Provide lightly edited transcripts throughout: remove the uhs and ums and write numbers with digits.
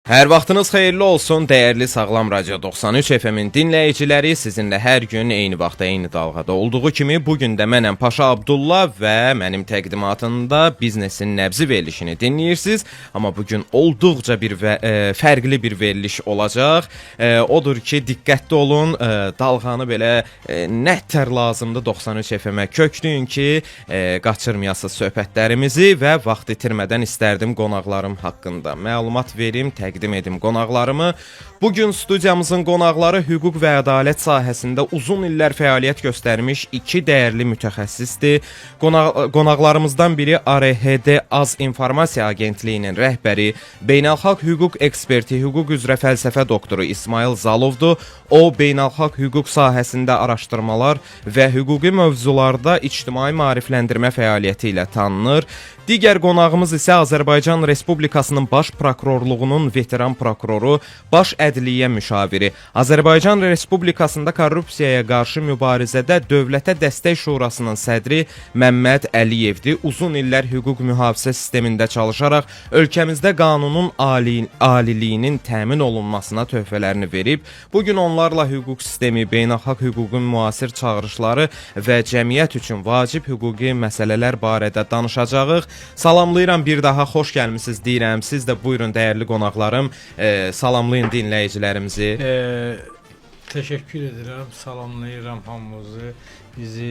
Hər vaxtınız xeyirli olsun, dəyərli Sağlam Radio 93 FM-in dinləyiciləri, sizinlə hər gün eyni vaxtda, eyni dalğada olduğu kimi bugün də mənəm Paşa Abdullah və mənim təqdimatımda biznesin nəbzi verilişini dinləyirsiniz. Amma bugün olduqca fərqli bir veriliş olacaq. Odur ki, diqqətli olun, dalğanı belə nətər lazımdır 93 FM-ə köklüyün ki, qaçırmayasınız söhbətlərimizi və vaxt itirmədən istərdim qonaqlarım haqqında məlumat verim, təqdim edim qonaqlarımı. Bugün studiyamızın qonaqları hüquq və ədalət sahəsində uzun illər fəaliyyət göstərmiş iki dəyərli mütəxəssisdir. Qonaqlarımızdan biri ARHD Az İnformasiya Agentliyinin rəhbəri, beynəlxalq hüquq eksperti, hüquq üzrə fəlsəfə doktoru İsmail Zalovdur. O, beynəlxalq hüquq sahəsində araşdırmalar və hüquqi mövzularda ictimai maarifləndirmə fəaliyyəti ilə tanınır. Digər qonağımız isə Azərbaycan Respublikasının Baş Prokurorluğunun veteran prokuroru, Baş Ədliyyə müşaviri, Azərbaycan Respublikasında korrupsiyaya qarşı mübarizədə Dövlətə Dəstək Şurasının sədri Məmməd Əliyevdir. Uzun illər hüquq mühafizə sistemində çalışaraq ölkəmizdə qanunun aliliyinin təmin olunmasına töhfələrini verib. Bugün onlarla hüquq sistemi, beynəlxalq hüququn müasir çağırışları və cəmiyyət üçün vacib hüquqi məsələlər barədə danışacağıq. Salamlayıram, bir daha xoş gəlmisiniz deyirəm. Siz də buyurun dəyərli qonaqlarım, salamlayın dinləyicilərimizi. Təşəkkür edirəm, salamlayıram hamımızı, bizi,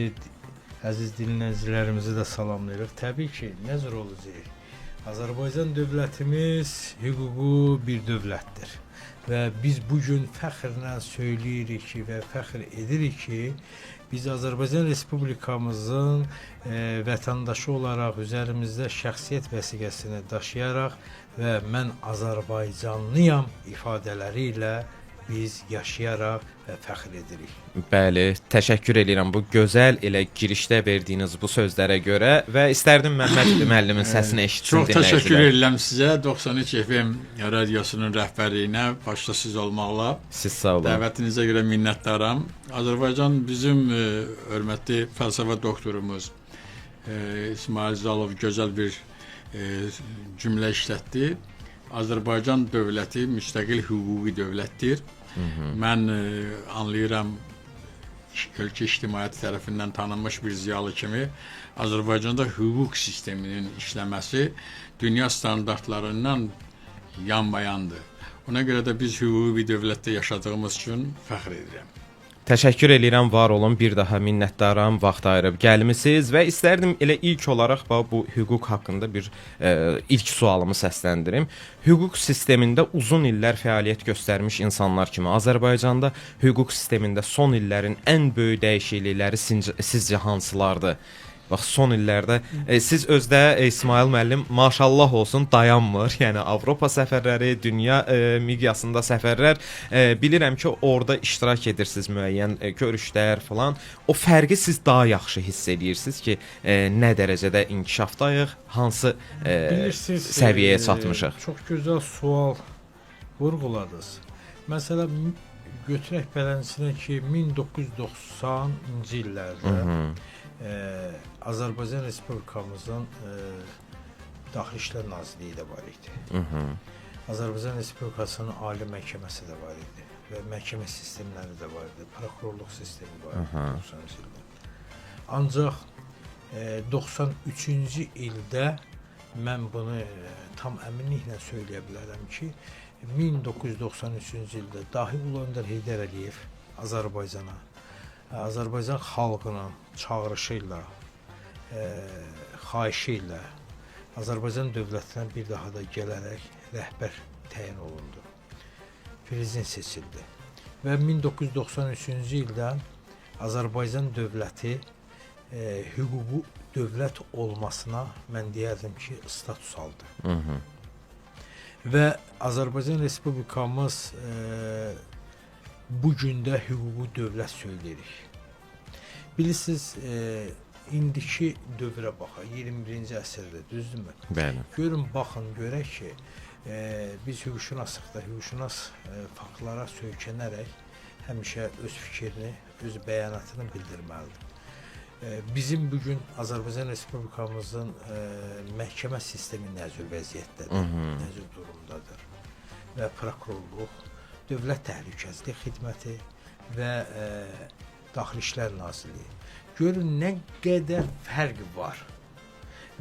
əziz dinləyicilərimizi də salamlayırıq. Təbii ki, necə olacaq? Azərbaycan dövlətimiz hüququ bir dövlətdir və biz bugün fəxrlə söyləyirik ki və fəxr edirik ki, biz Azərbaycan Respublikamızın vətəndaşı olaraq üzərimizdə şəxsiyyət vəsiqəsini daşıyaraq və mən Azərbaycanlıyam ifadələri ilə biz yaşayaraq və fəxr edirik. Bəli, təşəkkür edirəm bu gözəl elə girişdə verdiyiniz bu sözlərə görə və istərdim Məmməd müəllimin səsini eşitsin dinləyicilər. Çox təşəkkür edirəm sizə 93 FM radiosunun rəhbərliyinə, başda siz olmaqla. Siz sağ olun. Dəvətinizə görə minnətdaram. Azərbaycan bizim hörmətli fəlsəfə doktorumuz İsmail Zalov gözəl bir cümlə işlətdi. Azərbaycan dövləti müstəqil hüquqi dövlətdir. Mən anlayıram, ölkə ictimaiyyəti tərəfindən tanınmış bir ziyalı kimi Azərbaycanda hüquq sisteminin işləməsi dünya standartlarından yanmayandır. Ona görə də biz hüquqi bir dövlətdə yaşadığımız üçün fəxr edirəm. Təşəkkür edirəm, var olun, bir daha minnətdaram, vaxt ayırıb gəlmisiniz və istərdim elə ilk olaraq bu hüquq haqqında bir ilk sualımı səsləndirim. Hüquq sistemində uzun illər fəaliyyət göstərmiş insanlar kimi Azərbaycanda hüquq sistemində son illərin ən böyük dəyişiklikləri sizcə hansılardır? Bax, son illərdə siz özdə İsmail müəllim maşallah olsun dayanmır. Yəni Avropa səfərləri, dünya miqyasında səfərlər, bilirəm ki, orada iştirak edirsiniz müəyyən görüşlər falan. O fərqi siz daha yaxşı hiss edirsiniz ki, nə dərəcədə inkişafdayıq, hansı səviyyəyə çatmışıq? Çox gözəl sual vurğuladınız. Məsələn, götürək beləsinə ki, 1990-cı illərdə Azərbaycan Respublikamızın Daxili İşlər Nazirliyi də var idi. Azərbaycan Respublikasının Ali Məhkəməsi də var idi və məhkəmə sistemləri də var idi, prokurorluq sistemi var idi 90-cı ildə. Ancaq 93-cü ildə mən bunu tam əminliklə söyləyə bilərəm ki, 1993-cü ildə dahi Ulu Öndər Heydər Əliyev Azərbaycan xalqının çağırışı ilə, xahişi ilə Azərbaycan dövlətinə bir daha da gələrək rəhbər təyin olundu. Prezident seçildi və 1993-cü ildə Azərbaycan dövləti hüquqi dövlət olmasına mən deyərdim ki, status aldı. Və Azərbaycan Respublikamız bu gün də hüquqi dövlət söyləyirik. Bilirsiniz, indiki dövrə baxaq, 21-ci əsrdə, düzdürmü? Bəli. Görün, baxın, görək ki, biz hüquqşünaslıqda hüquqşünas faktlara söykənərək həmişə öz fikrini, öz bəyanatını bildirməlidir. Bizim bugün Azərbaycan Respublikamızın məhkəmə sistemi nəzür vəziyyətdədir, nəzür durumdadır. və prokurorluq, Dövlət Təhlükəsizlik Xidməti və Daxili İşlər Nazirliyi. Görün nə qədər fərq var.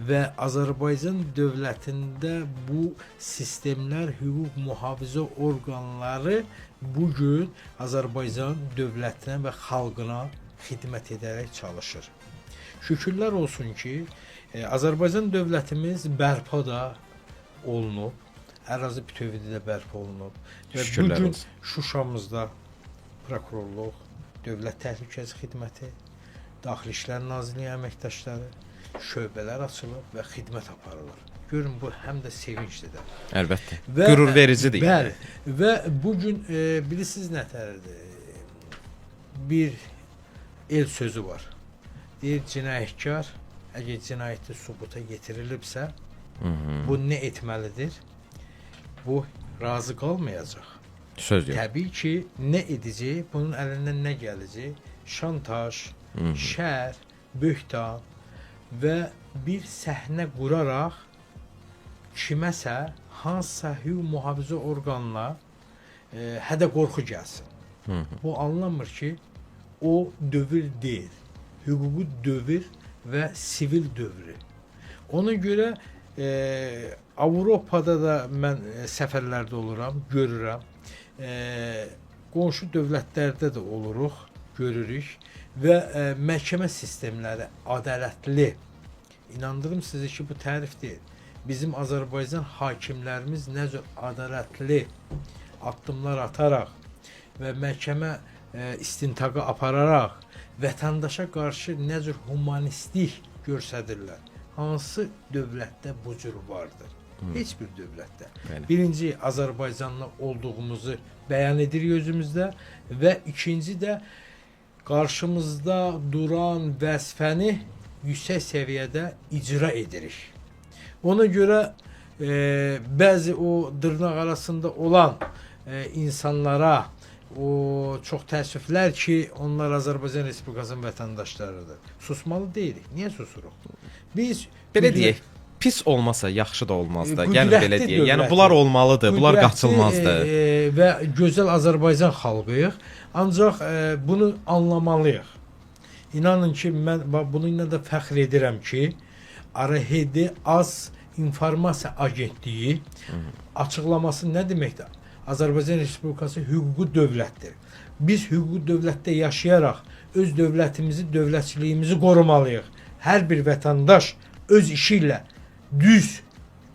Və Azərbaycan dövlətində bu sistemlər, hüquq mühafizə orqanları bugün Azərbaycan dövlətinə və xalqına xidmət edərək çalışır. Şükürlər olsun ki, Azərbaycan dövlətimiz bərpa da olunub, ərazi bütövlüyü də bərpa olunub. Və bugün Şuşamızda prokurorluq, Dövlət Təhlükəsizlik Xidməti, Daxili İşlər Nazirliyi əməkdaşları, şöbələr açılıb və xidmət aparılır. Görün, bu həm də sevinclidir. Əlbəttə. Qürur vericidir. Bəli. Və bugün bilirsiniz nətərdir? Bir el sözü var. Deyir, cinayətkar əgər cinayəti sübuta yetirilibsə, bu nə etməlidir? Bu razı qalmayacaq. Söz yox. Təbii ki, nə edəcək? Bunun əlindən nə gələcək? Şantaj, şər, böhtan və bir səhnə quraraq kiməsə, hansısa hüquq mühafizə orqanına hədə qorxu gəlsin. Bu anlamır ki, o dövr deyil. Hüquqi dövr və sivil dövrü. Ona görə Avropada da mən səfərlərdə oluram, görürəm. Qonşu dövlətlərdə də oluruq, görürük və məhkəmə sistemləri ədalətli. İnandırım sizə ki, bu tərif deyil. Bizim Azərbaycan hakimlərimiz nə cür ədalətli addımlar ataraq və məhkəmə istintaqı apararaq vətəndaşa qarşı nə cür humanistlik göstərirlər. Hansı dövlətdə bu cür vardır? Heç bir dövlətdə. Birinci, Azərbaycanlı olduğumuzu bəyan edirik özümüzdə və ikinci də qarşımızda duran vəzifəni yüksək səviyyədə icra edirik. Ona görə bəzi o dırnaq arasında olan insanlara çox təəssüflər ki, onlar Azərbaycan Respublikasının vətəndaşlarıdır. Susmalı deyilik. Niyə susuruq? Biz belə deyək, pis olmasa yaxşı da olmaz da. Yəni belə deyək. Yəni bunlar olmalıdır, bunlar qaçılmazdır. Və gözəl Azərbaycan xalqıyıq. Ancaq bunu anlamalıyıq. İnanın ki, mən bununla da fəxr edirəm ki, ARHD Az İnformasiya Agentliyi açıqlaması nə deməkdir? Azərbaycan Respublikası hüquqi dövlətdir. Biz hüquqi dövlətdə yaşayaraq öz dövlətimizi, dövlətçiliyimizi qorumalıyıq. Hər bir vətəndaş öz işi ilə düz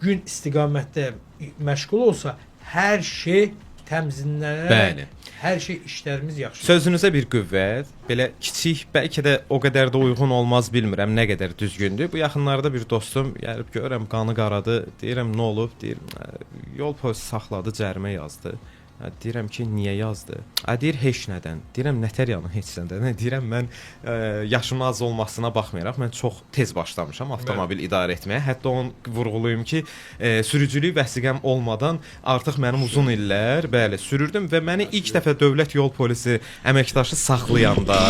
gün istiqamətdə məşğul olsa, hər şey təmzinlənərək, hər şey işlərimiz yaxşı. Sözünüzə bir qüvvət, belə kiçik, bəlkə də o qədər də uyğun olmaz, bilmirəm nə qədər düzgündür. Bu yaxınlarda bir dostum gəlib görürəm, qanı qaradı, deyirəm nə olub, deyir, yol polisi saxladı, cərimə yazdı. Deyirəm ki, niyə yazdı? Deyir, heç nədən. Deyirəm, nətər yanı heç nədən? Deyirəm, mən yaşımın az olmasına baxmayaraq, mən çox tez başlamışam avtomobil idarə etməyə. Hətta onu vurğulayım ki, sürücülük vəsiqəm olmadan artıq mənim uzun illər, bəli, sürürdüm və məni ilk dəfə dövlət yol polisi əməkdaşı saxlayanda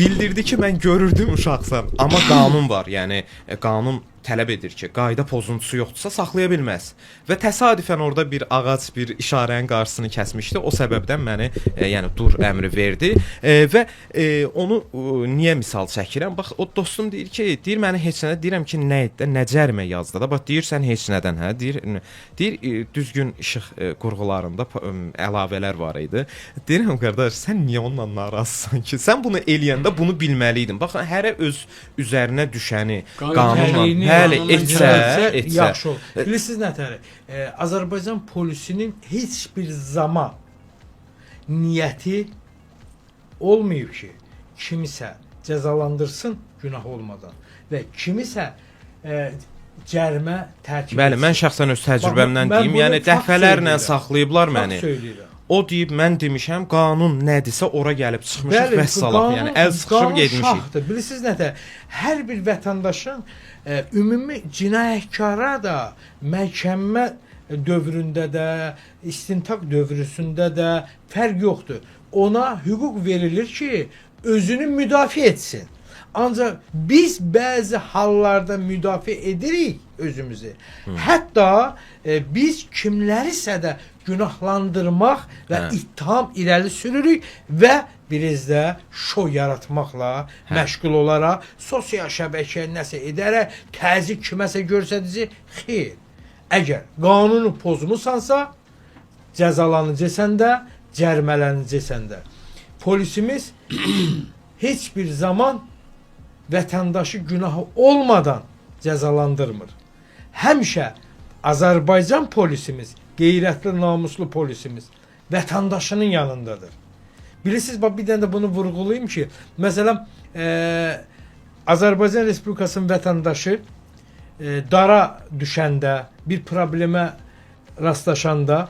bildirdi ki, mən görürdüm uşaqsan, amma qanun var, yəni qanun tələb edir ki, qayda pozuntusu yoxdursa saxlaya bilməz. Və təsadüfən orada bir ağac bir işarənin qarşısını kəsmişdi. O səbəbdən məni yəni dur əmri verdi və onu niyə misal çəkirəm? Bax o dostum deyir ki, deyir məni heç nədən, deyirəm ki, nə cərimə yazdı da. Bax deyirsən heç nədən, hə? Deyir düzgün işıq qurğularında əlavələr var idi. Deyirəm qardaş, sən niyə onunla narazısan ki? Sən bunu eləyəndə bunu bilməliydin. Bax hərə öz üzərinə düşəni qanunla etsə yaxşı olur. Bilirsiniz nətəri? Azərbaycan polisinin heç bir zaman niyyəti olmayıb ki, kimisə cəzalandırsın günah olmadan və kimisə cərimə tərkib etsin. Bəli, mən şəxsən öz təcrübəmdən deyim, yəni dəfələrlə saxlayıblar məni. O deyib, mən demişəm, qanun nədirsə ora gəlib çıxmışıq və salaq, yəni əl sıxışıb getmişik. Bilirsiniz nətər? Hər bir vətəndaşın ümumi cinayətkara da məhkəmə dövründə də, istintaq dövrüsündə də fərq yoxdur. Ona hüquq verilir ki, özünü müdafiə etsin. Ancaq biz bəzi hallarda müdafiə edirik özümüzü. Hətta biz kimlərisə də günahlandırmaq və ittiham irəli sürürük və biz də şou yaratmaqla məşğul olaraq sosial şəbəkəyə nəsə edərək təzyiq kiməsə göstərici. Xeyr. Əgər qanunu pozmusansa, cəzalanacaqsan da, cərimələnəcəksən də. Polisimiz heç bir zaman vətəndaşı günahı olmadan cəzalandırmır. Həmişə Azərbaycan polisimiz, qeyrətli, namuslu polisimiz vətəndaşının yanındadır. Bilirsiniz, bir dənə də bunu vurğulayım ki, məsələn, Azərbaycan Respublikasının vətəndaşı dara düşəndə, bir problemə rastlaşanda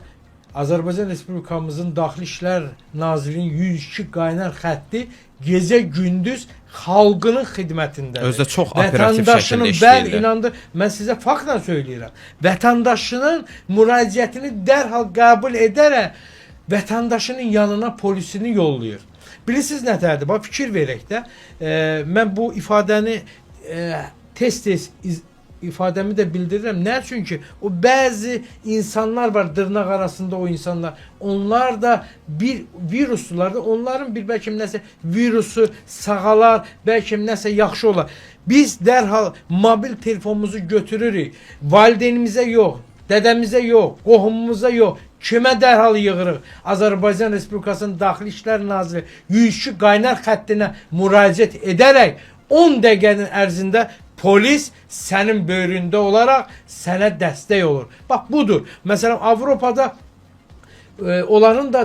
Azərbaycan Respublikamızın Daxili İşlər Nazirliyinin 102 qaynar xətti gecə-gündüz xalqının xidmətindədir. Özdə çox operativ şəkildə işləyirlər. İnandır, mən sizə faktla söyləyirəm. Vətəndaşının müraciətini dərhal qəbul edərək vətəndaşının yanına polisini yollayır. Bilirsiniz nətərdir? Bax, fikir verək də. Mən bu ifadəni tez-tez ifadəmi də bildirirəm. Nə üçün ki, o bəzi insanlar var, dırnaq arasında o insanlar. Onlar da bir viruslulardır. Onların bir bəlkə nəsə virusu sağalar, bəlkə nəsə yaxşı olar. Biz dərhal mobil telefonumuzu götürürük. Valideynimizə yox, dədəmizə yox, qohumumuza yox. Kimə dərhal yığırıq? Azərbaycan Respublikasının Daxili İşlər Naziri 102 qaynar xəttinə müraciət edərək 10 dəqiqənin ərzində polis sənin böyründə olaraq sənə dəstək olur. Bax, budur. Məsələn, Avropada onların da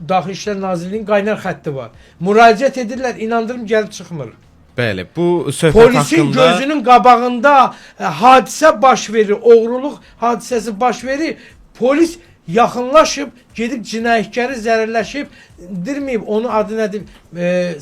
Daxili İşlər Nazirliyinin qaynar xətti var. Müraciət edirlər, inandırım, gəlib çıxmır. Bəli, bu söhbət Polisin haqqında gözünün qabağında hadisə baş verir, oğruluq hadisəsi baş verir. Polis yaxınlaşıb, gedib cinayətkarı zərərləşib, dirməyib, onu adı nədir,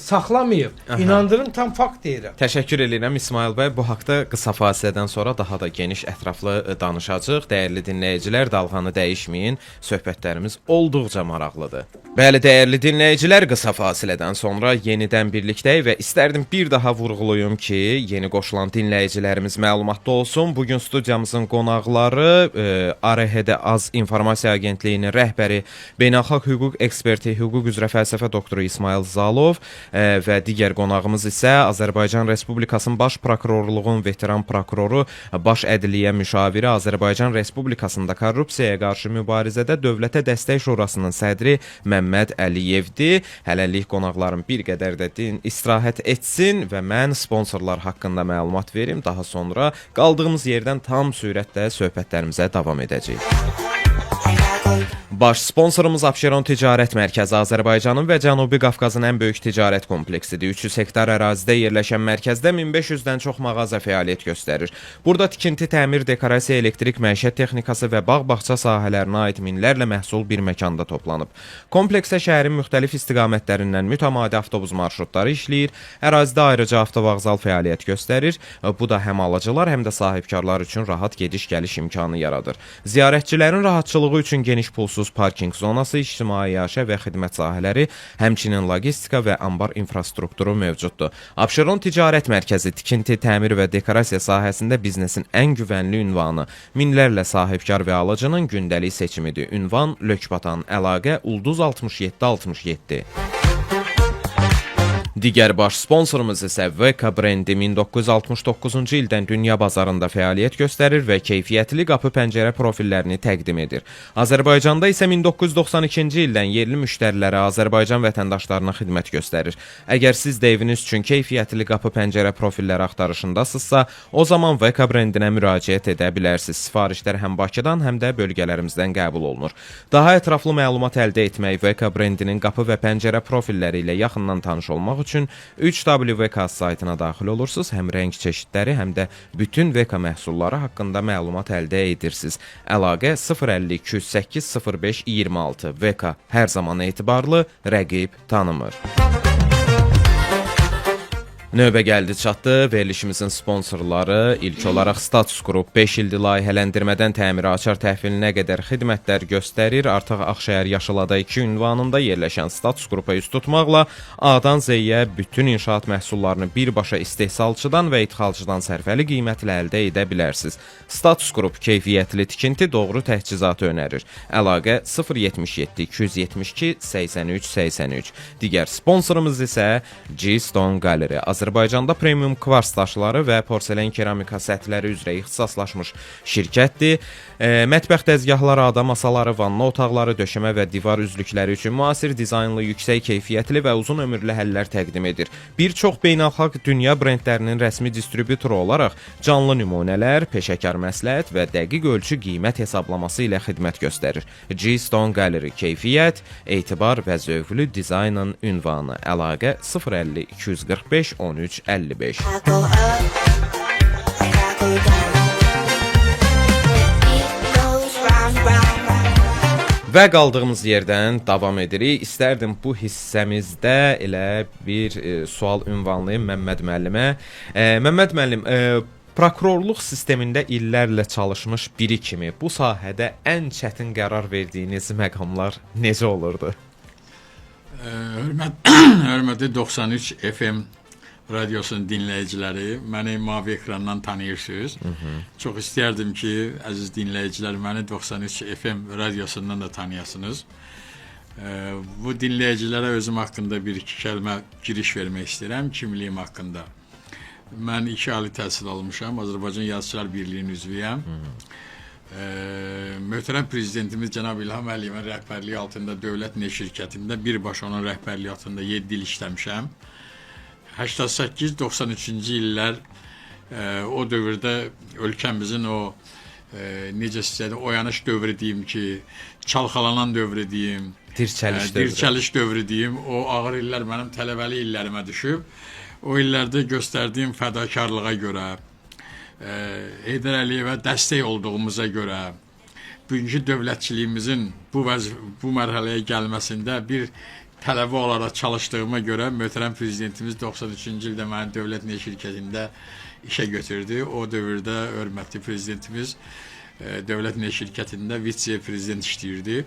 saxlamayıb. İnandırım, tam fakt deyirəm. Təşəkkür edirəm İsmail bəy. Bu haqda qısa fasilədən sonra daha da geniş, ətraflı danışacağıq. Dəyərli dinləyicilər, dalğanı dəyişməyin. Söhbətlərimiz olduqca maraqlıdır. Bəli, dəyərli dinləyicilər, qısa fasilədən sonra yenidən birlikdəyik və istərdim bir daha vurğulayım ki, yeni qoşulan dinləyicilərimiz məlumatda olsun. Bugün studiyamızın qonaqları ARHD Az İnformasiya Agentliyinin rəhbəri, beynəlxalq hüquq eksperti, hüquq üzrə fəlsəfə doktoru İsmail Zalov və digər qonağımız isə Azərbaycan Respublikasının Baş Prokurorluğun veteran prokuroru, Baş Ədliyyə Müşaviri, Azərbaycan Respublikasında korrupsiyaya qarşı mübarizədə Dövlətə Dəstək Şurasının sədri Məmməd Əliyevdir. Hələlik qonaqlarım bir qədər də istirahət etsin və mən sponsorlar haqqında məlumat verim. Daha sonra qaldığımız yerdən tam sürətlə söhbətlərimizə davam edəcəyik. Baş sponsorumuz Abşeron Ticarət Mərkəzi Azərbaycanın və Cənubi Qafqazın ən böyük ticarət kompleksidir. 300 hektar ərazidə yerləşən mərkəzdə 1500-dən çox mağaza fəaliyyət göstərir. Burada tikinti, təmir, dekorasiya, elektrik, məişət texnikası və bağ-bağça sahələrinə aid minlərlə məhsul bir məkanda toplanıb. Kompleksə şəhərin müxtəlif istiqamətlərindən mütəmadi avtobus marşrutları işləyir. Ərazidə ayrıca avtovağzal fəaliyyət göstərir. Bu da həm alıcılar, həm də sahibkarlar üçün rahat gediş-gəliş imkanı yaradır. Ziyarətçilərin rahatçılığı üçün geniş pulsuz parking zonası, ictimai yaşa və xidmət sahələri, həmçinin logistika və ambar infrastrukturu mövcuddur. Abşeron Ticarət Mərkəzi tikinti, təmir və dekorasiya sahəsində biznesin ən güvənli ünvanı, minlərlə sahibkar və alıcının gündəlik seçimidir. Ünvan Lökbatan, əlaqə Ulduz 6767. Digər baş sponsorumuz isə VK brendi 1969-cu ildən dünya bazarında fəaliyyət göstərir və keyfiyyətli qapı pəncərə profillərini təqdim edir. Azərbaycanda isə 1992-ci ildən yerli müştərilərə, Azərbaycan vətəndaşlarına xidmət göstərir. Əgər siz də eviniz üçün keyfiyyətli qapı pəncərə profilləri axtarışındasınızsa, o zaman VK brendinə müraciət edə bilərsiniz. Sifarişlər həm Bakıdan, həm də bölgələrimizdən qəbul olunur. Daha ətraflı məlumat əldə etmək, VK brendinin qapı və pəncərə profilləri ilə yaxından tanış olmaq üçün 3WVK saytına daxil olursunuz. Həm rəng çeşidləri, həm də bütün VK məhsulları haqqında məlumat əldə edirsiniz. Əlaqə 050 208 05 26. VK hər zaman etibarlı, rəqib tanımır. Növbə gəldi çatdı. Verilişimizin sponsorları ilk olaraq Status Group 5 ildir layihələndirmədən təmiri açar təhvilinə qədər xidmətlər göstərir. Artıq Ağşəhər Yaşılada 2 ünvanında yerləşən Status Groupa üst tutmaqla A-dan Z-yə bütün inşaat məhsullarını birbaşa istehsalçıdan və idxalçıdan sərfəli qiymətlə əldə edə bilərsiniz. Status Group keyfiyyətli tikinti, doğru təchizatı önərir. Əlaqə 077 272 83 83. Digər sponsorumuz isə G-Stone Gallery. Azərbaycanda premium kvars daşları və porselen keramika sətləri üzrə ixtisaslaşmış şirkətdir. Mətbəx dəzgahları, ada masaları, vanna otaqları, döşəmə və divar üzlükləri üçün müasir dizaynlı, yüksək keyfiyyətli və uzun ömürlü həllər təqdim edir. Bir çox beynəlxalq dünya brendlərinin rəsmi distribyutoru olaraq canlı nümunələr, peşəkar məsləhət və dəqiq ölçü qiymət hesablaması ilə xidmət göstərir. G-Stone Gallery keyfiyyət, etibar və zövqlü dizaynın ünvanı. Əlaqə 050 245 13 55. Və qaldığımız yerdən davam edirik. İstərdim bu hissəmizdə elə bir sual ünvanlayım Məmməd müəllimə. Məmməd müəllim, prokurorluq sistemində illərlə çalışmış biri kimi bu sahədə ən çətin qərar verdiyiniz məqamlar necə olurdu? Hörmətli 93 FM radiosunun dinləyiciləri, məni mavi ekrandan tanıyırsınız. Çox istərdim ki, əziz dinləyicilər, məni 93 FM radiosundan da tanıyasınız. Bu dinləyicilərə özüm haqqında bir-iki kəlmə giriş vermək istəyirəm, kimliyim haqqında. Mən 2 ali təhsil almışam, Azərbaycan Yazıçılar Birliyinin üzvüyəm. Möhtərəm prezidentimiz Cənab İlham Əliyevin rəhbərliyi altında dövlət neşr şirkətində birbaşa onun rəhbərliyi altında 7 il işləmişəm. 88-93-cü illər o dövrdə ölkəmizin o necə istəyir, oyanış dövrü deyim ki, çalxalanan dövrü deyim, dirçəliş dövrü deyim, o ağır illər mənim tələbəli illərimə düşüb. O illərdə göstərdiyim fədakarlığa görə, Heydər Əliyevə dəstək olduğumuza görə, bugünkü dövlətçiliyimizin bu mərhələyə gəlməsində bir tələbə olaraq çalışdığıma görə möhtərəm prezidentimiz 93-cü ildə məni dövlət neşr şirkətində işə götürdü. O dövrdə hörmətli prezidentimiz dövlət neşr şirkətində vitse-prezident işləyirdi.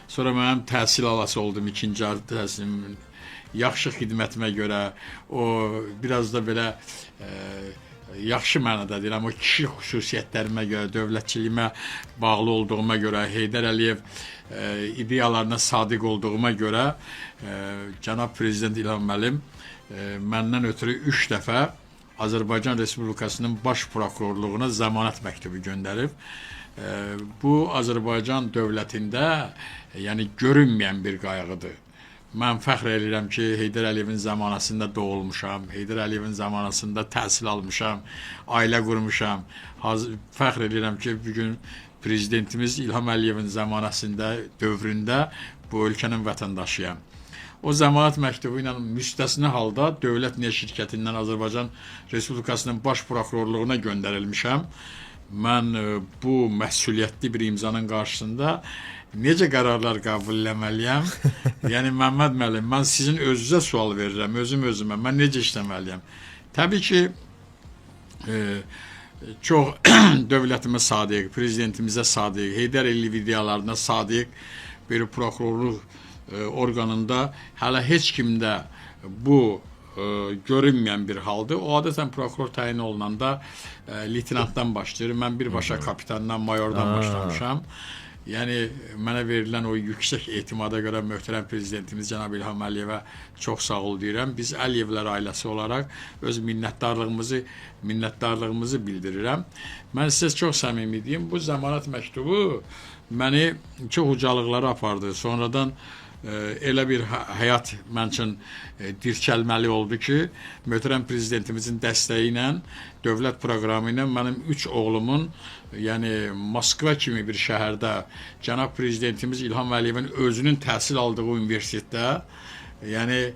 Sonra mənim təhsil alası oldum, ikinci təhsilim yaxşı xidmətimə görə, o biraz da belə yaxşı mənada deyirəm, o kişi xüsusiyyətlərimə görə, dövlətçiliyimə bağlı olduğuma görə, Heydər Əliyev ideyalarına sadiq olduğuma görə cənab prezident İlham müəllim məndən ötürü 3 dəfə Azərbaycan Respublikasının baş prokurorluğuna zəmanət məktubu göndərib. Bu Azərbaycan dövlətində yəni görünməyən bir qayğıdır. Mən fəxr edirəm ki, Heydər Əliyevin zamanasında doğulmuşam, Heydər Əliyevin zamanasında təhsil almışam, ailə qurmuşam. Fəxr edirəm ki, bugün prezidentimiz İlham Əliyevin zamanasında, dövründə bu ölkənin vətəndaşıyam. O zəmanət məktubu ilə müstəsna halda dövlət neşr şirkətindən Azərbaycan Respublikasının baş prokurorluğuna göndərilmişəm. Mən bu məsuliyyətli bir imzanın qarşısında necə qərarlar qəbul etməliyəm? Yəni Məmməd müəllim, mən sizin özünüzə sual verirəm, özümə. Mən necə işləməliyəm? Təbii ki, çox dövlətimə sadiq, prezidentimizə sadiq, Heydər Əliyev ideyalarına sadiq bir prokurorluq orqanında hələ heç kimdə bu görünməyən bir haldır. O adətən prokuror təyin olunanda leytenantdan başlayır. Mən birbaşa kapitandan, mayordan başlamışam. Yəni mənə verilən o yüksək etimada görə möhtərəm prezidentimiz cənab İlham Əliyevə çox sağ ol deyirəm. Biz Əliyevlər ailəsi olaraq öz minnətdarlığımızı bildirirəm. Mən sizə çox səmimi deyim, bu zəmanət məktubu məni çox ucalıqlara apardı. Sonradan elə bir həyat mən üçün dirçəlməli oldu ki, möhtərəm prezidentimizin dəstəyi ilə, dövlət proqramı ilə mənim 3 oğlumun, yəni Moskva kimi bir şəhərdə cənab prezidentimiz İlham Əliyevin özünün təhsil aldığı universitetdə, yəni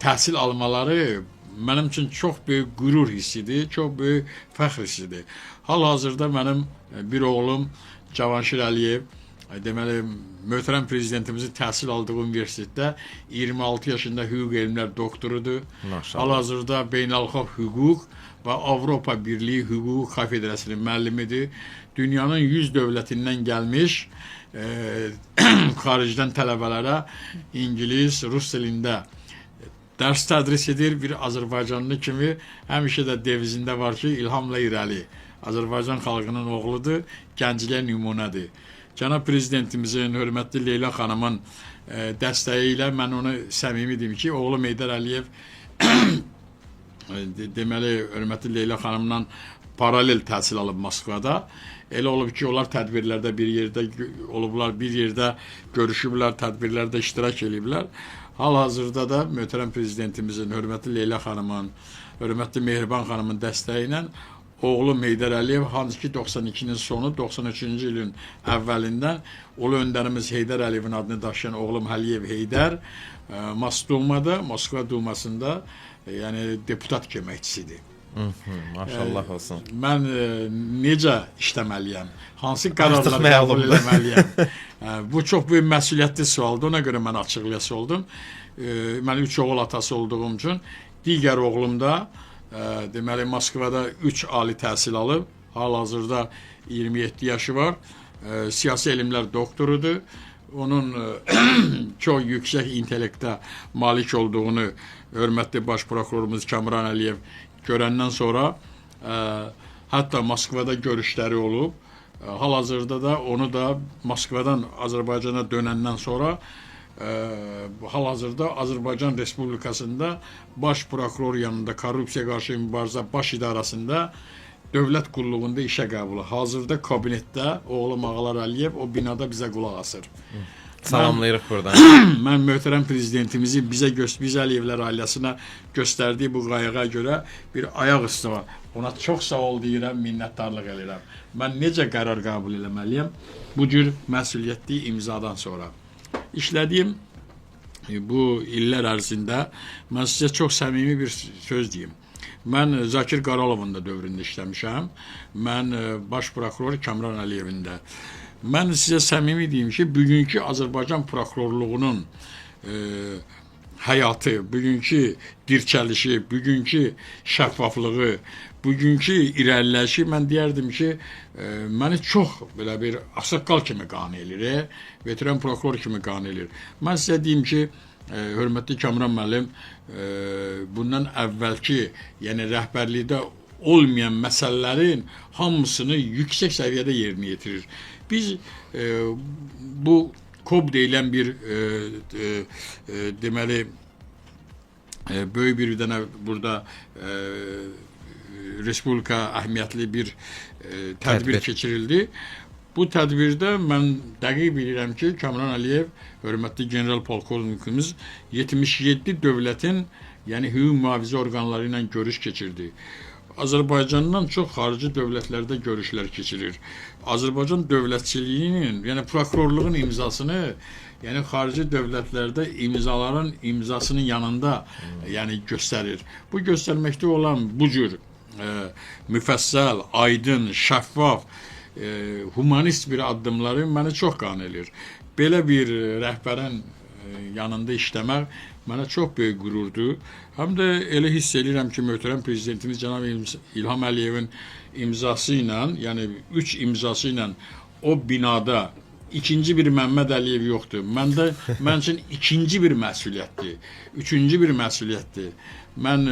təhsil almaları mənim üçün çox böyük qürur hissidir, çox böyük fəxr hissidir. Hal-hazırda mənim bir oğlum Cavanşir Əliyev deməli, möhtərəm prezidentimizin təhsil aldığı universitetdə 26 yaşında hüquq elmlər doktorudur. Hal-hazırda beynəlxalq hüquq və Avropa Birliyi Hüquq Kafedrasının müəllimidir. Dünyanın 100 dövlətindən gəlmiş xaricdən tələbələrə İngilis, Rus dilində dərs tədris edir. Bir Azərbaycanlı kimi həmişə də devizində var ki, ilhamla irəli. Azərbaycan xalqının oğludur, gəncliyə nümunədir. Cənab Prezidentimizin, hörmətli Leyla xanımın dəstəyi ilə mən onu səmimi deyim ki, oğlum Heydər Əliyev deməli, hörmətli Leyla xanımla paralel təhsil alıb Moskvada. Elə olub ki, onlar tədbirlərdə bir yerdə olublar, bir yerdə görüşüblər, tədbirlərdə iştirak ediblər. Hal-hazırda da möhtərəm prezidentimizin, hörmətli Leyla xanımın, hörmətli Mehriban xanımın dəstəyi ilə oğlum Heydər Əliyev, hansı ki 92-nin sonu, 93-cü ilin əvvəlindən ulu öndərimiz Heydər Əliyevin adını daşıyan oğlum Əliyev Heydər Moskva Dumasında yəni deputat köməkçisidir. Maşallah olsun. Mən necə işləməliyəm? Hansı qərarlar qəbul etməliyəm? Bu çox böyük məsuliyyətli sualdır. Ona görə mən açıqlayası oldum. Mən 3 oğul atası olduğum üçün digər oğlum da deməli Moskvada 3 ali təhsil alıb. Hal-hazırda 27 yaşı var. Siyasi elmlər doktorudur. Onun çox yüksək intellektə malik olduğunu hörmətli baş prokurorumuz Kamran Əliyev görəndən sonra hətta Moskvada görüşləri olub. Hal-hazırda da onu da Moskvadan Azərbaycana dönəndən sonra hal-hazırda Azərbaycan Respublikasında baş prokuror yanında korrupsiya qarşı mübarizə baş idarəsində dövlət qulluğunda işə qəbulu. Hazırda kabinetdə oğlum Ağalar Əliyev o binada bizə qulaq asır. Salamlayırıq buradan. Mən möhtərəm prezidentimizi bizə Əliyevlər ailəsinə göstərdiyi bu qayığa görə bir ayaq üstə var. Ona çox sağ ol deyirəm, minnətdarlıq edirəm. Mən necə qərar qəbul eləməliyəm? Bu cür məsuliyyətli imzadan sonra. İşlədiyim bu illər ərzində mən sizə çox səmimi bir söz deyim. Mən Zakir Qaralovun da dövründə işləmişəm. Mən baş prokuror Kamran Əliyevin də. Mən sizə səmimi deyim ki, bugünkü Azərbaycan prokurorluğunun həyatı, bugünkü dirçəlişi, bugünkü şəffaflığı, bugünkü irəliləyişi mən deyərdim ki, məni çox belə bir ağsaqqal kimi qane edir, veteran prokuror kimi qane edir. Mən sizə deyim ki, hörmətli Kamran müəllim bundan əvvəlki, yəni rəhbərlikdə olmayan məsələlərin hamısını yüksək səviyyədə yerinə yetirir. Biz bu KOB deyilən bir deməli böyük bir dənə burada Respublika əhəmiyyətli bir tədbir keçirildi. Bu tədbirdə mən dəqiq bilirəm ki, Kamran Əliyev, hörmətli general polkovnikimiz 77 dövlətin, yəni hüquq mühafizə orqanları ilə görüş keçirdi. Azərbaycandan çox xarici dövlətlərdə görüşlər keçirir. Azərbaycan dövlətçiliyinin, yəni prokurorluğun imzasını, yəni xarici dövlətlərdə imzaların imzasının yanında yəni göstərir. Bu göstərməkdə olan bu cür müfəssəl, aydın, şəffaf, humanist bir addımları məni çox qane edir. Belə bir rəhbərin yanında işləmək mənə çox böyük qürurdur. Həm də elə hiss edirəm ki, möhtərəm prezidentimiz Cənab İlham Əliyevin imzası ilə, yəni 3 imzası ilə o binada ikinci bir Məmməd Əliyev yoxdur. Mən üçün ikinci bir məsuliyyətdir, üçüncü bir məsuliyyətdir. Mən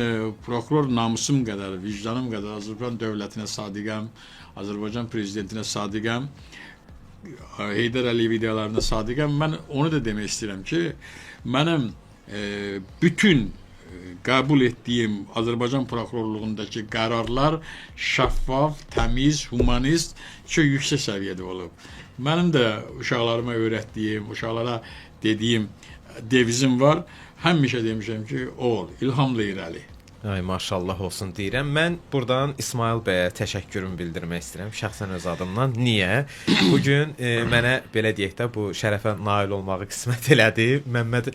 prokuror namusum qədər, vicdanım qədər Azərbaycan dövlətinə sadiqəm, Azərbaycan prezidentinə sadiqəm, Heydər Əliyev ideyalarına sadiqəm. Mən onu da demək istəyirəm ki, mənim bütün qəbul etdiyim Azərbaycan prokurorluğundakı qərarlar şəffaf, təmiz, humanist, çox yüksək səviyyədə olub. Mənim də uşaqlarıma öyrətdiyim, uşaqlara dediyim devizim var. Həmişə demişəm ki, oğul, ilhamla irəli. Ay maşallah olsun deyirəm. Mən buradan İsmail bəyə təşəkkürümü bildirmək istəyirəm şəxsən öz adımdan. Niyə? Bu gün mənə belə deyək də bu şərəfə nail olmağı qismət elədi. Məmməd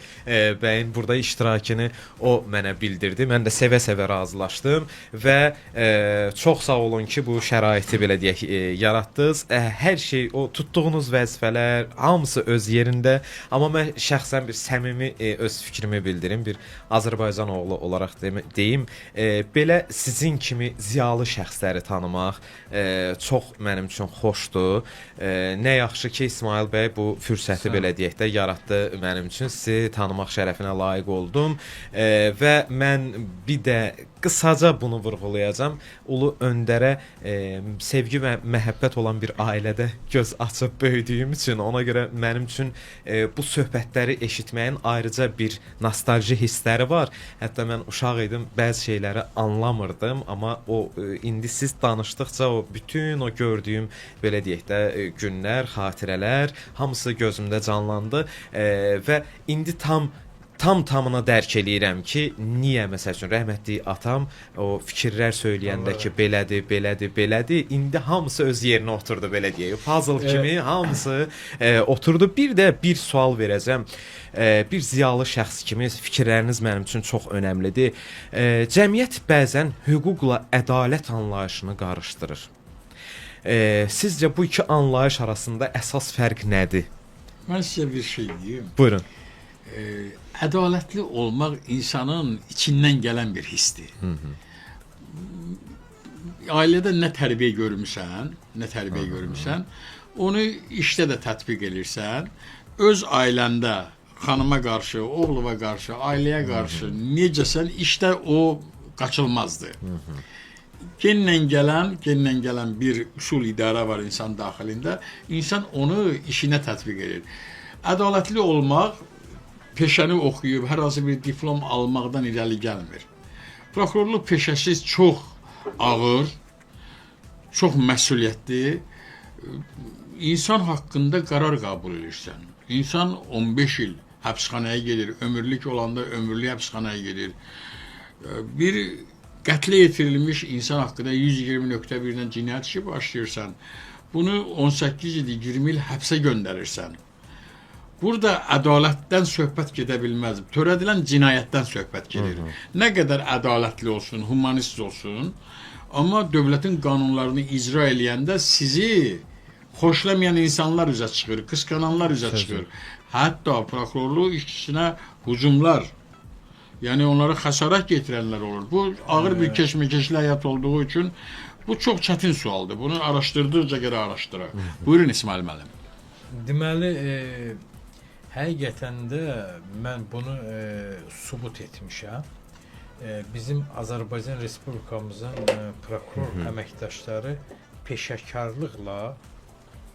bəyin burada iştirakını o mənə bildirdi. Mən də sevə-sevə razılaşdım və çox sağ olun ki, bu şəraiti belə deyək yaratdınız. Hər şey, o tutduğunuz vəzifələr hamısı öz yerində. Amma mən şəxsən bir səmimi öz fikrimi bildirim. Bir Azərbaycan oğlu olaraq deyim. Belə sizin kimi ziyalı şəxsləri tanımaq çox mənim üçün xoşdur. Nə yaxşı ki, İsmail bəy bu fürsəti belə deyək də yaratdı mənim üçün. Sizi tanımaq şərəfinə layiq oldum və mən bir də qısaca bunu vurğulayacağam. Ulu Öndərə sevgi və məhəbbət olan bir ailədə göz açıb böyüdüyüm üçün ona görə mənim üçün bu söhbətləri eşitməyin ayrıca bir nostalji hissləri var. Hətta mən uşaq idim, bəzi şeyləri anlamırdım, amma o indi siz danışdıqca o bütün o gördüyüm belə deyək də günlər, xatirələr hamısı gözümdə canlandı və indi tamına dərk eləyirəm ki, niyə məsəl üçün rəhmətli atam o fikirlər söyləyəndə ki, belədir, indi hamısı öz yerinə oturdu belə deyək. Puzzle kimi hamısı oturdu. Bir də bir sual verəcəm. Bir ziyalı şəxs kimi fikirləriniz mənim üçün çox önəmlidir. Cəmiyyət bəzən hüquqla ədalət anlayışını qarışdırır. Sizcə bu iki anlayış arasında əsas fərq nədir? Mən sizə bir şey deyim. Buyurun. Ədalətli olmaq insanın içindən gələn bir hissdir. Ailədə nə tərbiyə görmüsən, onu işdə də tətbiq edirsən. Öz ailəndə xanıma qarşı, oğluna qarşı, ailəyə qarşı necəsən, işdə o qaçılmazdır. Genlə gələn bir usul idarə var insan daxilində. İnsan onu işinə tətbiq edir. Ədalətli olmaq peşəni oxuyub hər hansı bir diplom almaqdan irəli gəlmir. Prokurorluq peşəsi çox ağır, çox məsuliyyətli. İnsan haqqında qərar qəbul edirsən. İnsan 15 il həbsxanaya gedir, ömürlük olanda ömürlük həbsxanaya gedir. Bir qətlə yetirilmiş insan haqqında 120.1-dən cinayət işi başlayırsan, bunu 18 il, 20 il həbsə göndərirsən. Burada ədalətdən söhbət gedə bilməz. Törədilən cinayətdən söhbət gedir. Nə qədər ədalətli olsun, humanist olsun, amma dövlətin qanunlarını icra eləyəndə sizi xoşlamayan insanlar üzə çıxır, qısqananlar üzə çıxır. Hətta prokurorluq işçisinə hücumlar, yəni onlara xəsarət getirənlər olur. Bu ağır bir keşməkeşli həyat olduğu üçün bu çox çətin sualdır. Bunu araşdırdıqca görə araşdırır. Buyurun İsmail müəllim. Deməli, həqiqətən də mən bunu sübut etmişəm. Bizim Azərbaycan Respublikamızın prokuror əməkdaşları peşəkarlıqla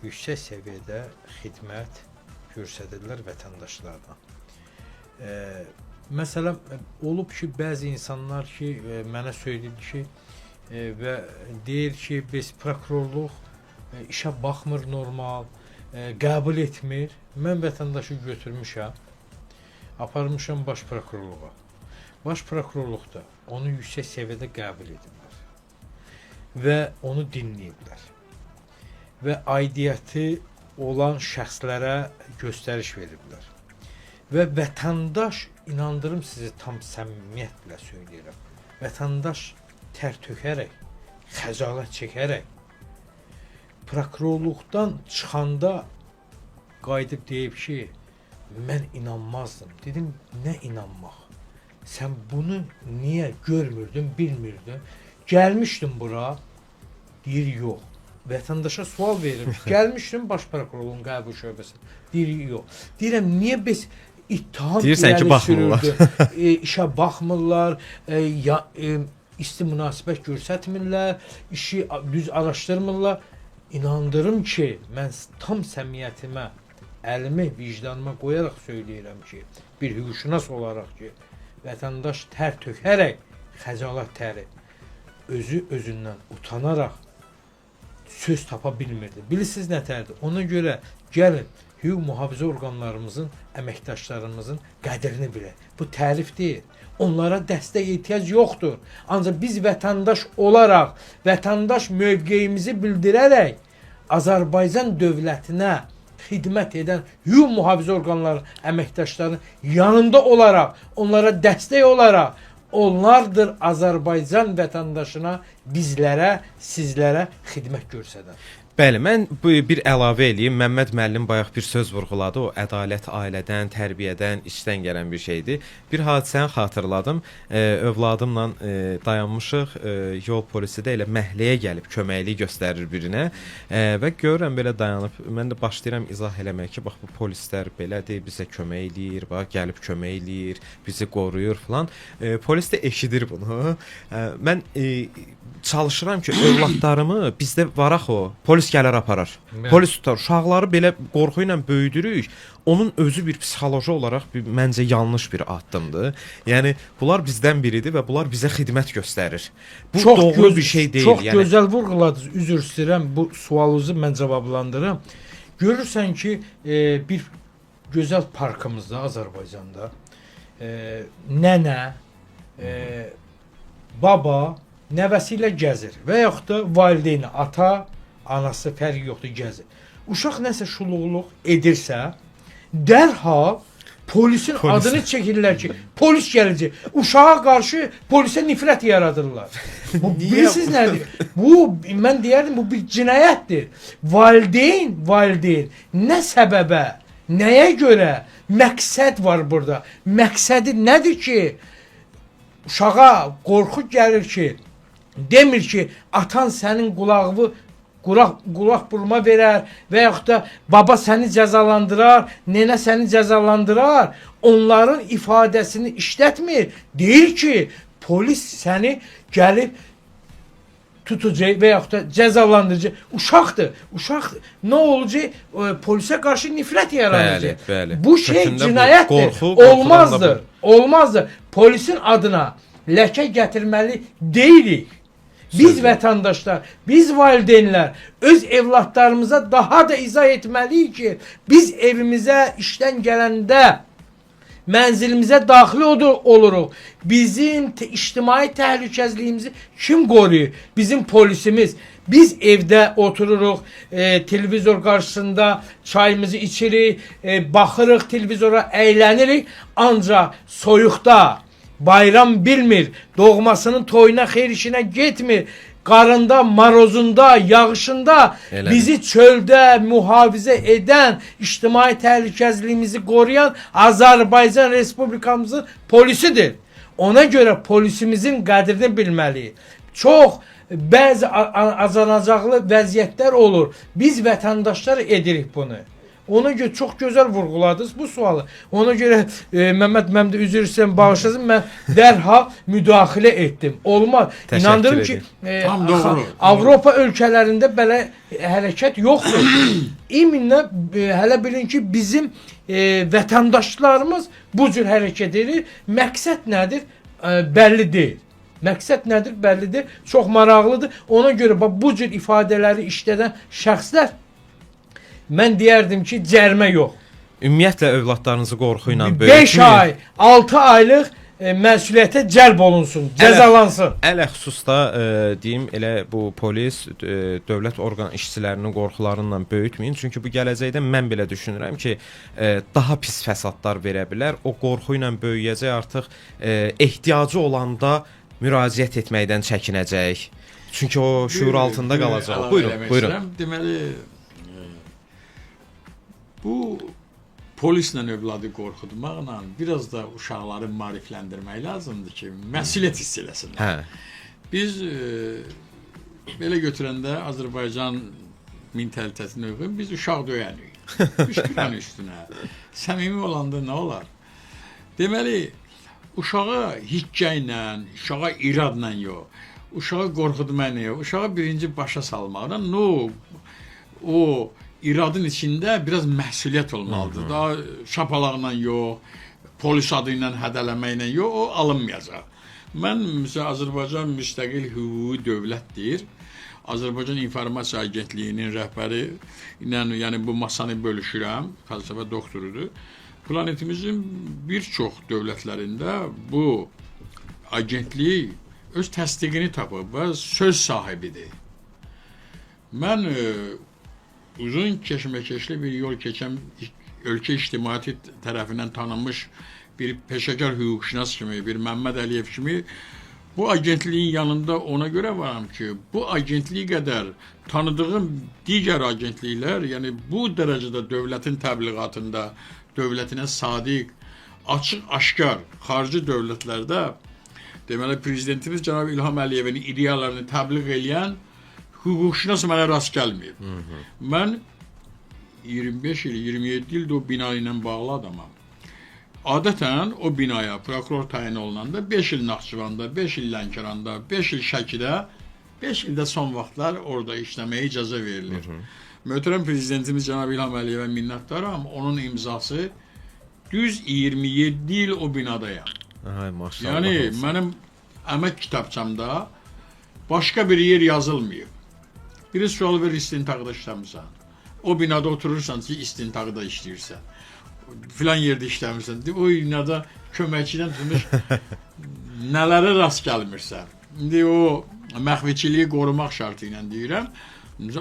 yüksək səviyyədə xidmət göstərirlər vətəndaşlarına. Məsələn, olub ki, bəzi insanlar ki, mənə söyləyir ki, və deyir ki, biz prokurorluq işə baxmır normal, qəbul etmir. Mən vətəndaşı götürmüşəm, aparmışam baş prokurorluğa. Baş prokurorluqda onu yüksək səviyyədə qəbul edirlər və onu dinləyirlər və aidiyyəti olan şəxslərə göstəriş veriblər. Və vətəndaş, inandırım sizi tam səmimiyyətlə söyləyirəm, vətəndaş tər tökərək, xəcalət çəkərək, prokurorluqdan çıxanda qayıdıb deyib ki, mən inanmazdım. Dedim, nə inanmaq? Sən bunu niyə görmürdün, bilmirdin? Gəlmişdin bura, deyir, yox. Vətəndaşa sual verir, gəlmişdim baş prokurorluğun qəbul şöbəsinə, deyir, yox. Deyirəm, niyə biz ittiham irəli sürürdü, işə baxmırlar, isti münasibət göstərmirlər, işi düz araşdırmırlar. İnandırım ki, mən tam səmiyyətimə, əlimi vicdanıma qoyaraq söyləyirəm ki, bir hüquqşünas olaraq ki, vətəndaş tər tökərək, xəcalət təri, özü özündən utanaraq söz tapa bilmirdi. Bilirsiniz nə tərdir? Ona görə gəlin hüquq mühafizə orqanlarımızın, əməkdaşlarımızın qədrini bilir. Bu tərif deyil. Onlara dəstək ehtiyac yoxdur. Ancaq biz vətəndaş olaraq, vətəndaş mövqeyimizi bildirərək Azərbaycan dövlətinə xidmət edən hüquq mühafizə orqanları əməkdaşlarının yanında olaraq, onlara dəstək olaraq, onlardır Azərbaycan vətəndaşına, bizlərə, sizlərə xidmət göstərən. Bəli, mən bir əlavə eləyim. Məmməd müəllim bayaq bir söz vurğuladı. O ədalət ailədən, tərbiyədən, içdən gələn bir şeydir. Bir hadisəni xatırladım. Övladımla dayanmışıq. Yol polisi də elə məhəlləyə gəlib köməklik göstərir birinə və görürəm belə dayanıb. Mən də başlayıram izah eləməyə ki, bax bu polislər belədir, bizə kömək eləyir, bax gəlib kömək eləyir, bizi qoruyur filan. Polis də eşidir bunu. Mən çalışıram ki, övladlarımı bizdə var axı o. Polis gələr aparar. Polis tutar. Uşaqları belə qorxu ilə böyüdürük. Onun özü bir psixoloji olaraq məncə yanlış bir addımdır. Yəni bunlar bizdən biridir və bunlar bizə xidmət göstərir. Bu çox doğru bir şey deyil. Çox gözəl vurğuladınız. Üzr istəyirəm, bu sualınızı mən cavablandırım. Görürsən ki, bir gözəl parkımızda Azərbaycanda nənə, baba nəvəsi ilə gəzir və yaxud da valideyni, ata, anası fərqi yoxdur, gəzir. Uşaq nəsə şuluqluq edirsə, dərhal polisin adını çəkirlər ki, polis gələcək. Uşağa qarşı polisə nifrət yaradırlar. Bu bilirsiniz nədir? Bu mən deyərdim, bu bir cinayətdir. Valideyn nə səbəbə, nəyə görə məqsəd var burada? Məqsədi nədir ki, uşağa qorxu gəlir ki, demir ki, atan sənin qulaq burma verər və yaxud da baba səni cəzalandırar, nənə səni cəzalandırar. Onların ifadəsini işlətmir. Deyir ki, polis səni gəlib tutacaq və yaxud da cəzalandıracaq. Uşaqdır. Uşaq nə olacaq? Polisə qarşı nifrət yaradacaq. Bu şey cinayətdir. Olmazdır. Polisin adına ləkə gətirməli deyilik. Biz vətəndaşlar, biz valideynlər öz evlatlarımıza daha da izah etməliyik ki, biz evimizə işdən gələndə mənzilimizə daxil oluruq. Bizim ictimai təhlükəsizliyimizi kim qoruyur? Bizim polisimiz. Biz evdə otururuq, televizor qarşısında çayımızı içirik, baxırıq televizora, əylənirik. Ancaq soyuqda, bayram bilmir, doğmasının toyuna, xeyir işinə getmir, qarında, marozunda, yağışında bizi çöldə mühafizə edən, ictimai təhlükəsizliyimizi qoruyan Azərbaycan Respublikamızın polisidir. Ona görə polisimizin qədrini bilməliyik. Çox bəzi azanacaqlı vəziyyətlər olur. Biz vətəndaşlar edirik bunu. Ona görə çox gözəl vurğuladınız bu sualı. Ona görə Məmməd mənim də üzr istəyirəm, bağışlasın, mən dərhal müdaxilə etdim. Olmaz. İnandırım ki, Avropa ölkələrində belə hərəkət yoxdur. İminlə hələ bilin ki, bizim vətəndaşlarımız bu cür hərəkət edir. Məqsəd nədir? Bəlli deyil. Məqsəd nədir? Bəllidir. Çox maraqlıdır. Ona görə bu cür ifadələri işlədən şəxslər mən deyərdim ki, cərimə yox. Ümumiyyətlə övladlarınızı qorxu ilə böyütməyin. 5 ay, 6 aylıq məsuliyyətə cəlb olunsun, cəzalansın. Ələxüsusda deyim, elə bu polis, dövlət orqan işçilərinin qorxularından böyütməyin. Çünki bu gələcəkdə mən belə düşünürəm ki, daha pis fəsadlar verə bilər. O qorxu ilə böyüyəcək, artıq ehtiyacı olanda müraciət etməkdən çəkinəcək. Çünki o şuur altında qalacaq. Buyurun. Deməli, bu polislə övladı qorxutmaqla biraz da uşaqları maarifləndirmək lazımdır ki, məsuliyyət hiss eləsinlər. Biz belə götürəndə Azərbaycan mentalitetini uyğun biz uşaq döyənik. Qışqıran üstünə. Səmimi olanda nə olar? Deməli, uşağa hiccə ilə, uşağa iradla yox, uşağı qorxutmaqla yox, uşağı birinci başa salmaqla o iradın içində biraz məsuliyyət olmalıdır. Daha şapalaqla yox, polis adı ilə hədələməklə yox, o alınmayacaq. Mən Azərbaycan müstəqil hüquqi dövlətdir. Azərbaycan İnformasiya Agentliyinin rəhbəri ilə, yəni bu masanı bölüşürəm, fəlsəfə doktorudur. Planetimizin bir çox dövlətlərində bu agentlik öz təsdiqini tapıb və söz sahibidir. Mən uzun keşməkeşli bir yol keçən ölkə ictimaiyyəti tərəfindən tanınmış bir peşəkar hüquqşünas kimi, bir Məmməd Əliyev kimi bu agentliyin yanında ona görə varam ki, bu agentlik qədər tanıdığım digər agentliklər, yəni bu dərəcədə dövlətin təbliğatında, dövlətinə sadiq, açıq-aşkar xarici dövlətlərdə deməli prezidentimiz cənab İlham Əliyevin ideyalarını təbliğ edən hüquqşünas mənə rast gəlməyib. Mən 25 il, 27 ildir o bina ilə bağlı adamam. Adətən o binaya prokuror təyin olunanda 5 il Naxçıvanda, 5 il Lənkəranda, 5 il Şəkidə, 5 ildə son vaxtlar orada işləməyə icazə verilir. Möhtərəm prezidentimiz cənab İlham Əliyevə minnətdaram. Onun imzası düz 27 il o binadayam. Ay maşallah. Yəni mənim əmək kitabçamda başqa bir yer yazılmayıb. Biri sual verir, istintaqda işləmirsən. O binada oturursan ki, istintaqda işləyirsən. Filan yerdə işləmirsən. O binada köməkçidən tutmuş nələrə rast gəlmirsən. İndi o məxfiçiliyi qorumaq şərti ilə deyirəm.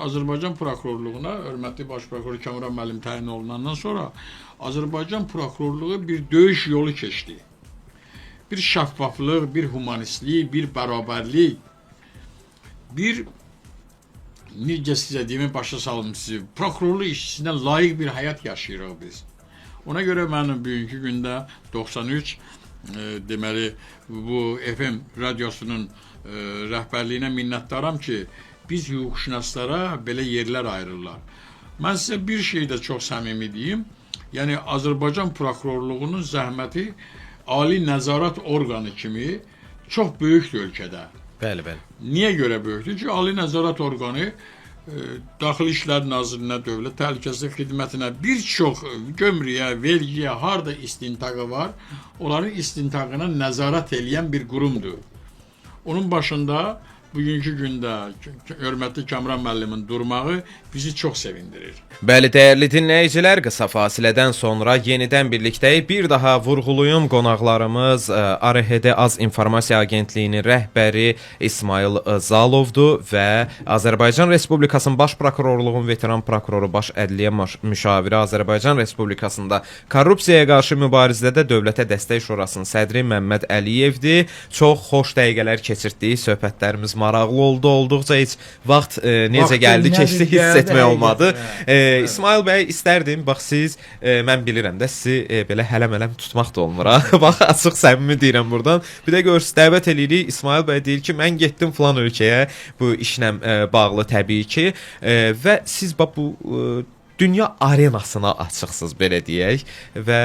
Azərbaycan prokurorluğuna hörmətli baş prokuror Kamran müəllim təyin olunandan sonra Azərbaycan prokurorluğu bir döyüş yolu keçdi. Bir şəffaflıq, bir humanistlik, bir bərabərlik, bir necə sizə deyim, başa salım sizi, prokurorluq işçisindən layiq bir həyat yaşayırıq biz. Ona görə mən bugünkü gündə 93 deməli bu FM radiosunun rəhbərliyinə minnətdaram ki, biz hüquqşünaslara belə yerlər ayırırlar. Mən sizə bir şey də çox səmimi deyim, yəni Azərbaycan prokurorluğunun zəhməti ali nəzarət orqanı kimi çox böyükdür ölkədə. Bəli, bəli. Niyə görə böyükdür ki, ali nəzarət orqanı Daxili İşlər Nazirliyinə, Dövlət Təhlükəsizlik Xidmətinə bir çox gömrüyə, vergiyə, harda istintaqı var, onların istintaqına nəzarət edən bir qurumdur. Onun başında bugünkü gündə hörmətli Kamran müəllimin durmağı bizi çox sevindirir. Bəli, dəyərli dinləyicilər, qısa fasilədən sonra yenidən birlikdəyik. Bir daha vurğuluyum, qonaqlarımız ARHD Az İnformasiya Agentliyinin rəhbəri İsmail Zalovdur və Azərbaycan Respublikasının Baş Prokurorluğunun veteran prokuroru, Baş Ədliyyə Müşaviri, Azərbaycan Respublikasında korrupsiyaya qarşı mübarizədə Dövlətə Dəstək Şurasının sədri Məmməd Əliyevdir. Çox xoş dəqiqələr keçirtdik, söhbətlərimiz maraqlı oldu, olduqca heç vaxt necə gəldi, keçdi, hiss etmək olmadı. İsmail bəy, istərdim, bax siz, mən bilirəm də sizi belə hələm-hələm tutmaq da olmur, ha? Bax, açıq səmimi deyirəm buradan. Bir də görürsünüz, dəvət eləyirik, İsmail bəy deyir ki, mən getdim filan ölkəyə bu işlə bağlı təbii ki, və siz bax bu dünya arenasına açıqsınız, belə deyək, və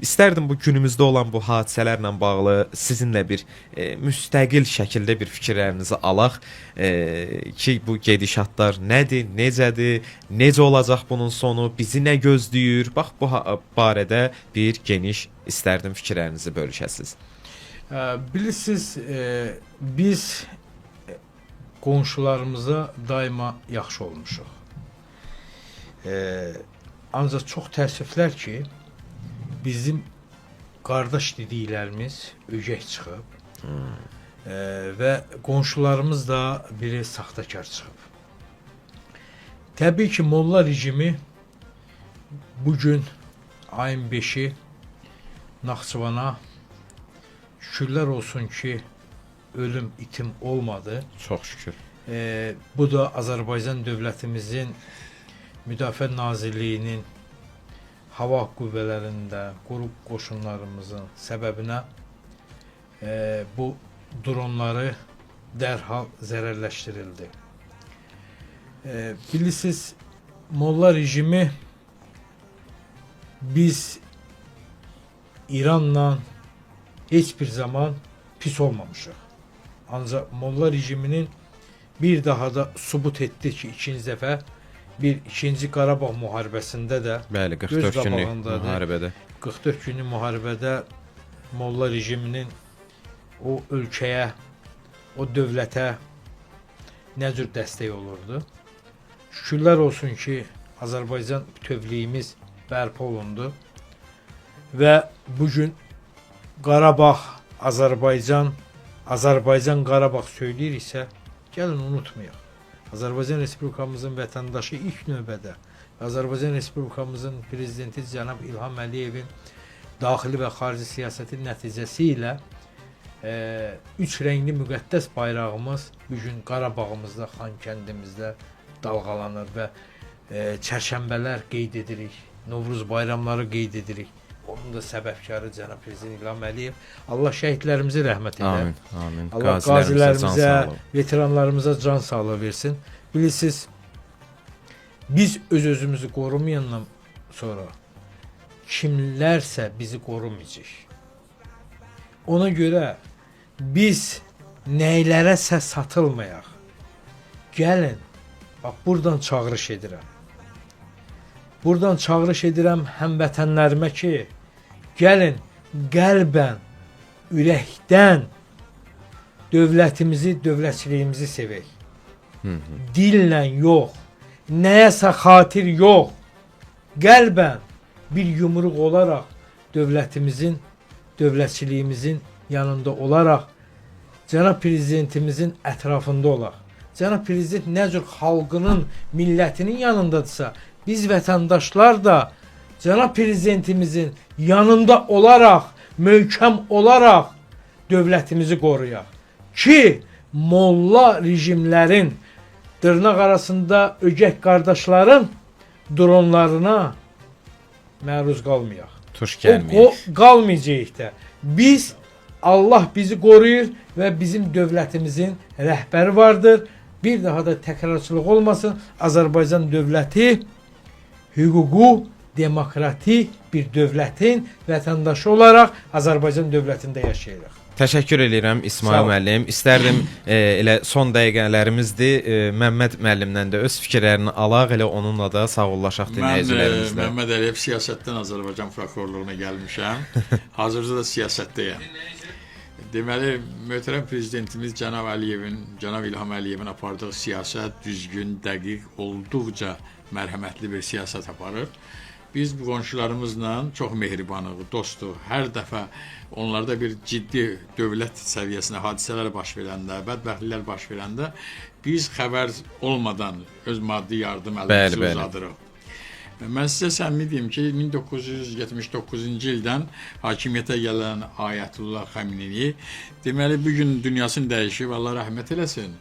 istərdim bu günümüzdə olan bu hadisələrlə bağlı sizinlə bir müstəqil şəkildə bir fikirlərinizi alaq ki, bu gedişatlar nədir, necədir, necə olacaq bunun sonu, bizi nə gözləyir, bax bu barədə bir geniş istərdim fikirlərinizi bölüşəsiniz. Bilirsiniz, biz qonşularımıza daima yaxşı olmuşuq. Ancaq çox təəssüflər ki, bizim qardaş dediklərimiz ögək çıxıb və qonşularımız da biri saxtakar çıxıb. Təbii ki, molla rejimi bugün ayın 5-i Naxçıvana şükürlər olsun ki, ölüm, itim olmadı. Çox şükür. Bu da Azərbaycan dövlətimizin Müdafiə Nazirliyinin hava qüvvələrində, qrup qoşunlarımızın səbəbinə bu dronları dərhal zərərləşdirildi. Bilirsiniz, molla rejimi biz İranla heç bir zaman pis olmamışıq. Ancaq molla rejiminin bir daha da sübut etdi ki, ikinci dəfə bir ikinci Qarabağ müharibəsində də bəli, 44 günlük müharibədə 44 günlük müharibədə molla rejiminin o ölkəyə, o dövlətə nə cür dəstək olurdu. Şükürlər olsun ki, Azərbaycan bütövlüyümüz bərpa olundu və bugün Qarabağ, Azərbaycan, Azərbaycan Qarabağ söyləyiriksə, gəlin unutmayaq. Azərbaycan Respublikamızın vətəndaşı ilk növbədə Azərbaycan Respublikamızın prezidenti cənab İlham Əliyevin daxili və xarici siyasəti nəticəsi ilə üç rəngli müqəddəs bayrağımız bugün Qarabağımızda, Xankəndimizdə dalğalanır və çərşənbələr qeyd edirik, Novruz bayramları qeyd edirik. Onun da səbəbkarı cənab prezident İlham Əliyev. Allah şəhidlərimizə rəhmət edə. Amin, amin. Allah qazilərimizə, veteranlarımıza can sağlığı versin. Bilirsiniz, biz öz-özümüzü qorumayandan sonra kimlərsə bizi qorumayacaq. Ona görə biz nəylərəsə satılmayaq. Gəlin, bax, buradan çağırış edirəm. Buradan çağırış edirəm həmvətənlərimə ki, gəlin qəlbən, ürəkdən dövlətimizi, dövlətçiliyimizi sevək. Dillə yox, nəyəsə xatir yox, qəlbən bir yumruq olaraq dövlətimizin, dövlətçiliyimizin yanında olaraq cənab prezidentimizin ətrafında olaq. Cənab prezident nə cür xalqının, millətinin yanındadırsa, biz vətəndaşlar da cənab prezidentimizin yanında olaraq, möhkəm olaraq dövlətimizi qoruyaq. Ki, molla rejimlərin, dırnaq arasında ögək qardaşların dronlarına məruz qalmayaq. Tuş gəlməyək. Qalmayacaq da. Biz, Allah bizi qoruyur və bizim dövlətimizin rəhbəri vardır. Bir daha da təkrarçılıq olmasın. Azərbaycan dövləti hüququ, demokratik bir dövlətin vətəndaşı olaraq Azərbaycan dövlətində yaşayırıq. Təşəkkür edirəm İsmail müəllim. İstərdim elə son dəqiqələrimizdir. Məmməd müəllimdən də öz fikirlərini alaq, elə onunla da sağollaşaq dinləyicilərimizlə. Mən Məmməd Əliyev siyasətdən Azərbaycan prokurorluğuna gəlmişəm. Hazırda da siyasətdəyəm. Deməli, möhtərəm prezidentimiz Cənab İlham Əliyevin apardığı siyasət düzgün, dəqiq, olduqca mərhəmətli bir siyasət aparır. Biz bu qonşularımızla çox mehribanıq, dostuq. Hər dəfə onlarda bir ciddi dövlət səviyyəsində hadisələr baş verəndə, bədbəxtliklər baş verəndə biz xəbər olmadan öz maddi yardım əlimizi uzadırıq. Mən sizə səmimi deyim ki, 1979-cu ildən hakimiyyətə gələn Ayətullah Xameneyi, deməli, bugün dünyasını dəyişib, Allah rəhmət eləsin.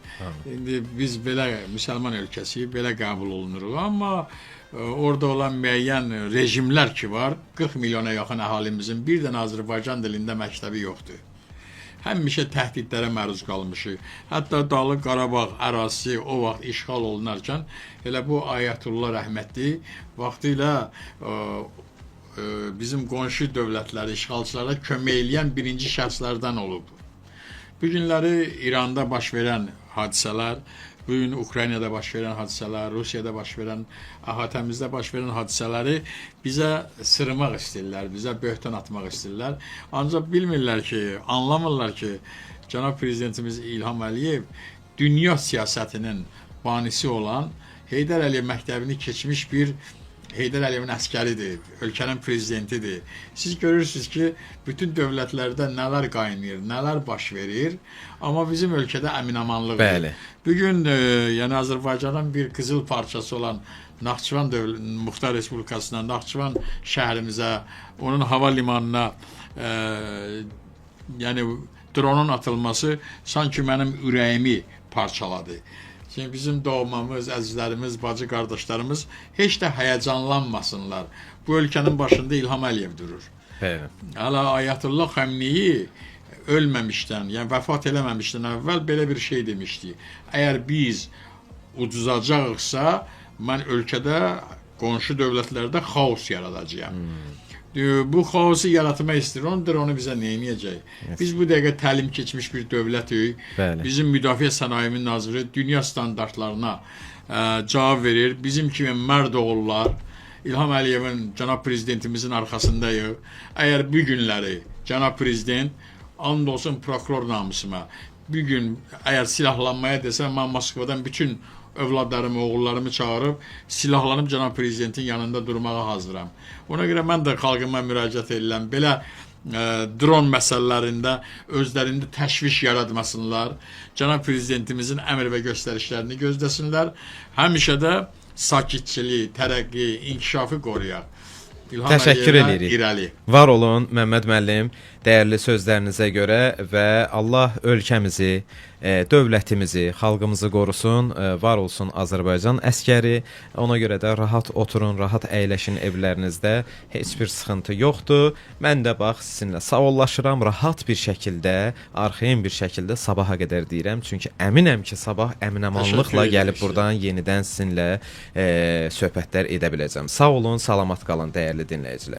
İndi biz belə müsəlman ölkəsiyik, belə qəbul olunuruq. Amma orada olan müəyyən rejimlər ki var, 40 milyona yaxın əhalimizin bir dənə Azərbaycan dilində məktəbi yoxdur. Həmişə təhdidlərə məruz qalmışıq. Hətta Dağlıq Qarabağ ərazisi o vaxt işğal olunarkən elə bu Ayətullah rəhmətli vaxtilə bizim qonşu dövlətləri, işğalçılara kömək eləyən birinci şəxslərdən olub. Bu günləri İranda baş verən hadisələr, bugün Ukraynada baş verən hadisələr, Rusiyada baş verən, əhatəmizdə baş verən hadisələri bizə sırmaq istəyirlər, bizə böhtan atmaq istəyirlər. Ancaq bilmirlər ki, anlamırlar ki, cənab prezidentimiz İlham Əliyev dünya siyasətinin banisi olan Heydər Əliyev məktəbini keçmiş bir Heydər Əliyevin əskəridir, ölkənin prezidentidir. Siz görürsünüz ki, bütün dövlətlərdə nələr qaynayır, nələr baş verir, amma bizim ölkədə əminamanlıqdır. Bugün, yəni Azərbaycanın bir qızıl parçası olan Naxçıvan Muxtar Respublikasından Naxçıvan şəhərimizə, onun hava limanına yəni dronun atılması sanki mənim ürəyimi parçaladı. Şimdi bizim doğmamız, əzizlərimiz, bacı qardaşlarımız heç də həyəcanlanmasınlar. Bu ölkənin başında İlham Əliyev durur. Hələ Ayətullah Xameneyi ölməmişdən, yəni vəfat eləməmişdən əvvəl belə bir şey demişdi. Əgər biz uduzacaqsa, mən ölkədə, qonşu dövlətlərdə xaos yaradacağam. Bu xaosu yaratmaq istəyir, onu bizə neynəyəcək? Biz bu dəqiqə təlim keçmiş bir dövlətik, bizim müdafiə sənayinin naziri dünya standartlarına cavab verir. Bizim kimi mərd oğullar, İlham Əliyevin, cənab prezidentimizin arxasındayıq. Əgər bu günləri cənab prezident, and olsun prokuror namusuma, bir gün əgər silahlanmaya desəm, mən Moskvadan bütün övladlarımı, oğullarımı çağırıb silahlanıb cənab prezidentin yanında durmağa hazıram. Ona görə mən də xalqıma müraciət edirəm. Belə dron məsələlərində özlərində təşviş yaratmasınlar. Cənab prezidentimizin əmr və göstərişlərini gözləsinlər. Həmişə də sakitçiliyi, tərəqqi, inkişafı qoruyaq. Təşəkkür edirik. İrəli. Var olun Məmməd müəllim, dəyərli sözlərinizə görə və Allah ölkəmizi, dövlətimizi, xalqımızı qorusun. Var olsun Azərbaycan əskəri. Ona görə də rahat oturun, rahat əyləşin evlərinizdə. Heç bir sıxıntı yoxdur. Mən də bax sizinlə sağollaşıram, rahat bir şəkildə, arxayın bir şəkildə sabaha qədər deyirəm. Çünki əminəm ki, sabah əminəmanlıqla gəlib buradan yenidən sizinlə söhbətlər edə biləcəm. Sağ olun, salamat qalın dəyərli dinləyicilər.